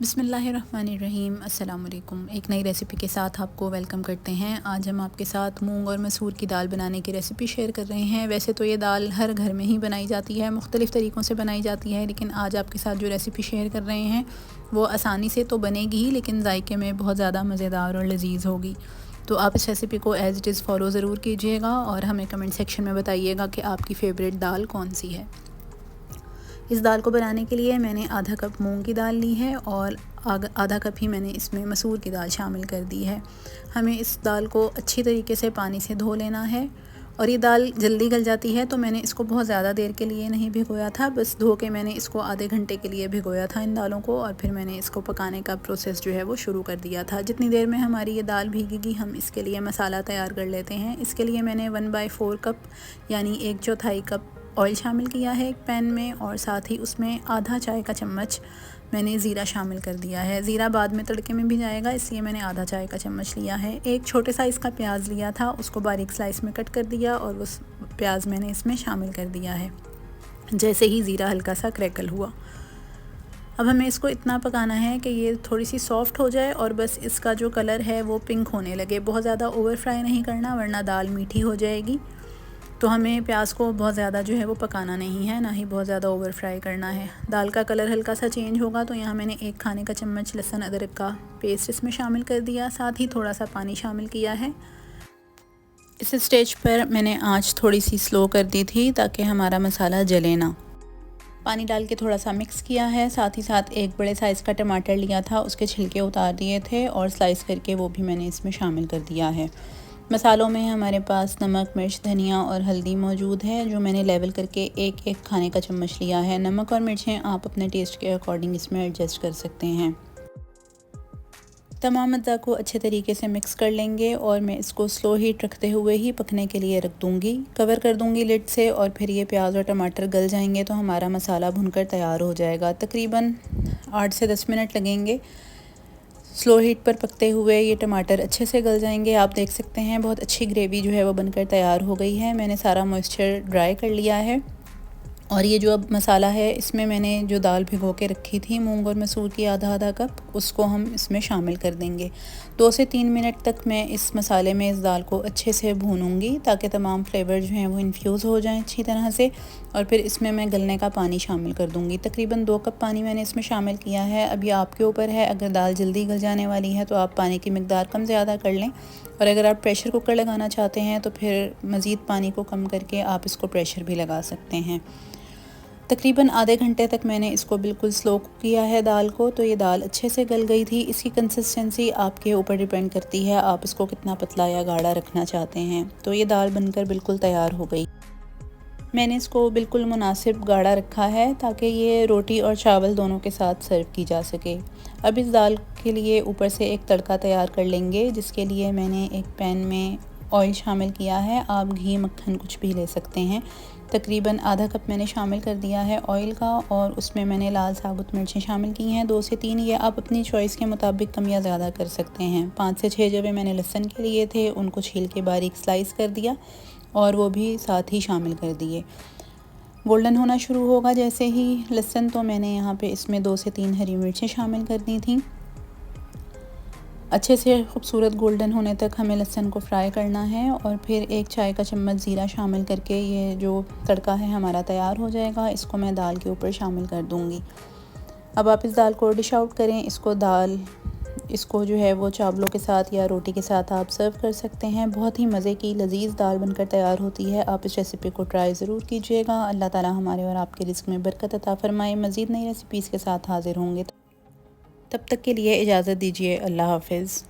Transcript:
बिस्मिल्लाहिर्रहमानिर्रहीम। अस्सलाम वालेकुम। एक नई रेसिपी के साथ आपको वेलकम करते हैं। आज हम आपके साथ मूंग और मसूर की दाल बनाने की रेसिपी शेयर कर रहे हैं। वैसे तो ये दाल हर घर में ही बनाई जाती है, मुख्तलिफ़ तरीक़ों से बनाई जाती है, लेकिन आज आपके साथ जो रेसिपी शेयर कर रहे हैं वो आसानी से तो बनेगी ही, लेकिन जायके में बहुत ज़्यादा मज़ेदार और लजीज़ होगी। तो आप इस रेसिपी को एज़ इट इज़ फ़ॉलो ज़रूर कीजिएगा और हमें कमेंट सेक्शन में बताइएगा कि आपकी फ़ेवरेट दाल कौन सी है। इस दाल को बनाने के लिए मैंने आधा कप मूंग की दाल ली है और आधा कप ही मैंने इसमें मसूर की दाल शामिल कर दी है। हमें इस दाल को अच्छी तरीके से पानी से धो लेना है और ये दाल जल्दी गल जाती है, तो मैंने इसको बहुत ज़्यादा देर के लिए नहीं भिगोया था। बस धो के मैंने इसको आधे घंटे के लिए भिगोया था इन दालों को, और फिर मैंने इसको पकाने का प्रोसेस जो है वो शुरू कर दिया था। जितनी देर में हमारी ये दाल भीगेगी हम इसके लिए मसाला तैयार कर लेते हैं। इसके लिए मैंने 1/4 कप यानी 1/4 कप ऑयल शामिल किया है एक पैन में, और साथ ही उसमें आधा चाय का चम्मच मैंने ज़ीरा शामिल कर दिया है। ज़ीरा बाद में तड़के में भी जाएगा, इसलिए मैंने आधा चाय का चम्मच लिया है। एक छोटे साइज़ का प्याज लिया था, उसको बारीक स्लाइस में कट कर दिया और उस प्याज मैंने इसमें शामिल कर दिया है जैसे ही ज़ीरा हल्का सा क्रैकल हुआ। अब हमें इसको इतना पकाना है कि ये थोड़ी सी सॉफ़्ट हो जाए और बस इसका जो कलर है वो पिंक होने लगे। बहुत ज़्यादा ओवर फ्राई नहीं करना, वरना दाल मीठी हो जाएगी। तो हमें प्याज को बहुत ज़्यादा जो है वो पकाना नहीं है, ना ही बहुत ज़्यादा ओवर फ्राई करना है। दाल का कलर हल्का सा चेंज होगा तो यहाँ मैंने 1 खाने का चम्मच लहसुन अदरक का पेस्ट इसमें शामिल कर दिया, साथ ही थोड़ा सा पानी शामिल किया है। इस स्टेज पर मैंने आंच थोड़ी सी स्लो कर दी थी ताकि हमारा मसाला जले ना। पानी डाल के थोड़ा सा मिक्स किया है, साथ ही साथ एक बड़े साइज़ का टमाटर लिया था, उसके छिलके उतार दिए थे और स्लाइस करके वो भी मैंने इसमें शामिल कर दिया है। मसालों में हमारे पास नमक, मिर्च, धनिया और हल्दी मौजूद है, जो मैंने लेवल करके एक खाने का चम्मच लिया है। नमक और मिर्चें आप अपने टेस्ट के अकॉर्डिंग इसमें एडजस्ट कर सकते हैं। तमाम अज़्ज़ा को अच्छे तरीके से मिक्स कर लेंगे और मैं इसको स्लो हीट रखते हुए ही पकने के लिए रख दूँगी। कवर कर दूँगी लिड से, और फिर ये प्याज और टमाटर गल जाएंगे तो हमारा मसाला भुनकर तैयार हो जाएगा। तकरीबन 8 से 10 मिनट लगेंगे। स्लो हीट पर पकते हुए ये टमाटर अच्छे से गल जाएंगे। आप देख सकते हैं बहुत अच्छी ग्रेवी जो है वो बनकर तैयार हो गई है। मैंने सारा मॉइस्चर ड्राई कर लिया है और ये जो अब मसाला है इसमें मैंने जो दाल भिगो के रखी थी मूंग और मसूर की आधा कप, उसको हम इसमें शामिल कर देंगे। 2 से 3 मिनट तक मैं इस मसाले में इस दाल को अच्छे से भूनूंगी ताकि तमाम फ्लेवर जो हैं वो इन्फ्यूज़ हो जाएं अच्छी तरह से, और फिर इसमें मैं गलने का पानी शामिल कर दूंगी। तकरीबन 2 कप पानी मैंने इसमें शामिल किया है। अभी आपके ऊपर है, अगर दाल जल्दी गल जाने वाली है तो आप पानी की मिकदार कम ज़्यादा कर लें, और अगर आप प्रेशर कुकर लगाना चाहते हैं तो फिर मज़ीद पानी को कम करके आप इसको प्रेशर भी लगा सकते हैं। तकरीबन आधे घंटे तक मैंने इसको बिल्कुल स्लो कुक किया है दाल को, तो ये दाल अच्छे से गल गई थी। इसकी कंसिस्टेंसी आपके ऊपर डिपेंड करती है, आप इसको कितना पतला या गाढ़ा रखना चाहते हैं। तो ये दाल बनकर बिल्कुल तैयार हो गई। मैंने इसको बिल्कुल मुनासिब गाढ़ा रखा है ताकि ये रोटी और चावल दोनों के साथ सर्व की जा सके। अब इस दाल के लिए ऊपर से एक तड़का तैयार कर लेंगे, जिसके लिए मैंने एक पैन में ऑयल शामिल किया है। आप घी, मक्खन कुछ भी ले सकते हैं। तकरीबन आधा कप मैंने शामिल कर दिया है ऑयल का, और उसमें मैंने लाल साबुत मिर्चें शामिल की हैं 2 से 3। ये आप अपनी चॉइस के मुताबिक कम या ज़्यादा कर सकते हैं। 5 से 6 जवे मैंने लहसुन के लिए थे, उनको छील के बारीक स्लाइस कर दिया और वो भी साथ ही शामिल कर दिए। गोल्डन होना शुरू होगा जैसे ही लहसुन, तो मैंने यहाँ पे इसमें 2 से 3 हरी मिर्चें शामिल कर दी थी। अच्छे से खूबसूरत गोल्डन होने तक हमें लहसुन को फ्राई करना है, और फिर 1 चाय का चम्मच ज़ीरा शामिल करके ये जो तड़का है हमारा तैयार हो जाएगा। इसको मैं दाल के ऊपर शामिल कर दूँगी। अब आप इस दाल को डिश आउट करें। इसको जो है वो चावलों के साथ या रोटी के साथ आप सर्व कर सकते हैं। बहुत ही मज़े की लजीज़ दाल बनकर तैयार होती है। आप इस रेसिपी को ट्राई ज़रूर कीजिएगा। अल्लाह ताला हमारे और आपके रिज़्क़ में बरकत अता फ़रमाए। मज़ीद नई रेसिपीज़ के साथ हाज़िर होंगे, तब तक के लिए इजाज़त दीजिए। अल्लाह हाफ़िज़।